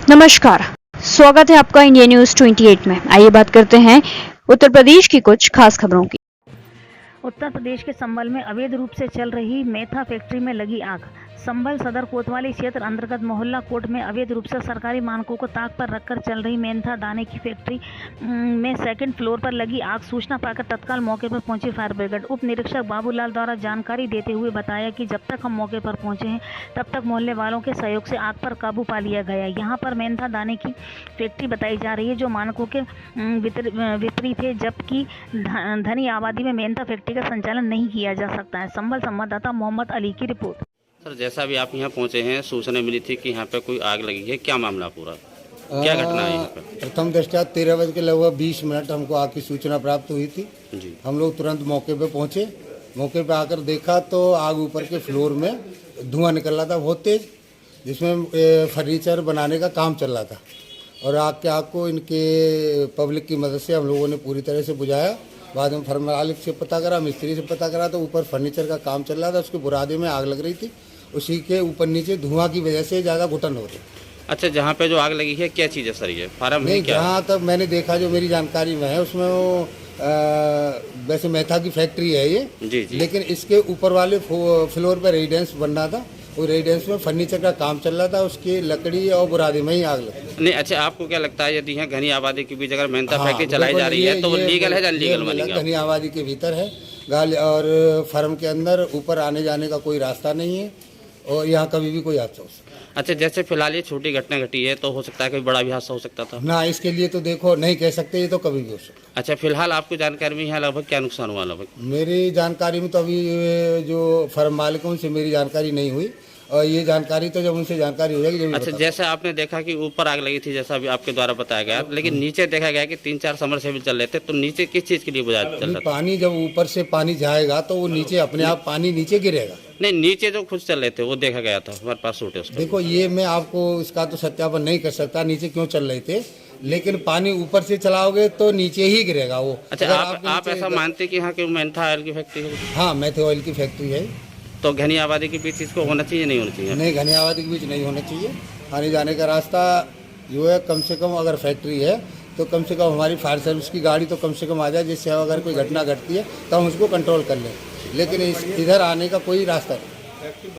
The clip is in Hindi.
नमस्कार, स्वागत है आपका इंडिया न्यूज 28 में। आइए बात करते हैं उत्तर प्रदेश की कुछ खास खबरों की। उत्तर प्रदेश के संभल में अवैध रूप से चल रही मेथा फैक्ट्री में लगी आग। संभल सदर कोतवाली क्षेत्र अंतर्गत मोहल्ला कोट में अवैध रूप से सरकारी मानकों को ताक पर रखकर चल रही मेथा दाने की फैक्ट्री में सेकंड फ्लोर पर लगी आग। सूचना पाकर तत्काल मौके पर पहुंची फायर ब्रिगेड। उप निरीक्षक बाबूलाल द्वारा जानकारी देते हुए बताया कि जब तक हम मौके पर पहुंचे हैं तब तक मोहल्ले वालों के सहयोग से आग पर काबू पा लिया गया। यहाँ पर मेथा दाने की फैक्ट्री बताई जा रही है जो मानकों के विपरीत है, जबकि धनी आबादी में मेथा फैक्ट्री का संचालन नहीं किया जा सकता है। संभल संवाददाता मोहम्मद अली की रिपोर्ट। सर, जैसा भी आप यहाँ पहुँचे हैं, सूचना मिली थी कि यहाँ पे कोई आग लगी है, क्या मामला पूरा, क्या घटना है यहाँ पे? प्रथम दृष्टया 13 बज के लगभग 20 मिनट हमको आग की सूचना प्राप्त हुई थी जी। हम लोग तुरंत मौके पे पहुँचे। मौके पे आकर देखा तो आग ऊपर के फ्लोर में धुआं निकल रहा था बहुत तेज, जिसमें फर्नीचर बनाने का काम चल रहा था। और आग को इनके पब्लिक की मदद से हम लोगों ने पूरी तरह से बुझाया। बाद में फर्म मालिक से पता करा, मिस्त्री से पता करा तो ऊपर फर्नीचर का काम चल रहा था, उसके बुरादे में आग लग रही थी। उसी के ऊपर नीचे धुआं की वजह से ज़्यादा घुटन हो रही। अच्छा, जहाँ पे जो आग लगी है क्या चीज़ है सर? ये फार्म है क्या? जहाँ तक मैंने देखा, जो मेरी जानकारी में है, उसमें वो वैसे मेथा की फैक्ट्री है ये जी जी। लेकिन इसके ऊपर वाले फ्लोर पर रेजिडेंस बन रहा था। वो रेजिडेंस में फर्नीचर का काम चल रहा था, उसकी लकड़ी और बुरादे में ही आग लगी। नहीं, अच्छा, आपको क्या लगता है यदि यहाँ घनी आबादी के बीच अगर मेथा फैक्ट्री चलाई जा रही है तो वो लीगल है या अनलीगल बनेगा? घनी आबादी के भीतर है गाल, और फर्म के अंदर ऊपर आने जाने का कोई रास्ता नहीं है और यहाँ कभी भी कोई हादसा हो सकता है। अच्छा, जैसे फिलहाल ये छोटी घटना घटी है तो हो सकता है कोई बड़ा भी हादसा हो सकता था ना, इसके लिए तो देखो नहीं कह सकते, ये तो कभी भी हो सकता है। अच्छा, फिलहाल आपको जानकारी में यहाँ लगभग क्या नुकसान हुआ लगभग? मेरी जानकारी में तो अभी जो फर्म मालिक है उनसे मेरी जानकारी नहीं हुई, और ये जानकारी तो जब उनसे जानकारी हो जाएगी। अच्छा, जैसे आपने देखा कि ऊपर आग लगी थी जैसा अभी आपके द्वारा बताया गया, लेकिन नीचे देखा गया कि 3-4 समरसेबल चल रहे थे, तो नीचे किस चीज़ के लिए बुझा चल रहा था? पानी जब ऊपर से पानी जाएगा तो वो नीचे अपने आप पानी नीचे गिरेगा। नहीं, नीचे जो खुद चल रहे थे वो देखा गया था, हमारे पास सूट है उसका। देखो, ये मैं आपको इसका तो सत्यापन नहीं कर सकता नीचे क्यों चल रहे थे, लेकिन पानी ऊपर से चलाओगे तो नीचे ही गिरेगा वो। अच्छा, आप ऐसा मानते कि यहाँ की मेथा ऑयल की फैक्ट्री है? हाँ, मेथा ऑयल की फैक्ट्री है। तो घनी आबादी के बीच इसको होना चाहिए नहीं होना चाहिए? नहीं, घनी आबादी के बीच नहीं होना चाहिए। आने जाने का रास्ता जो है, कम से कम अगर फैक्ट्री है तो कम से कम हमारी फायर सर्विस की गाड़ी तो कम से कम आ जाए, जिससे अगर कोई घटना घटती है तो हम उसको कंट्रोल कर लें, लेकिन इधर आने का कोई रास्ता नहीं।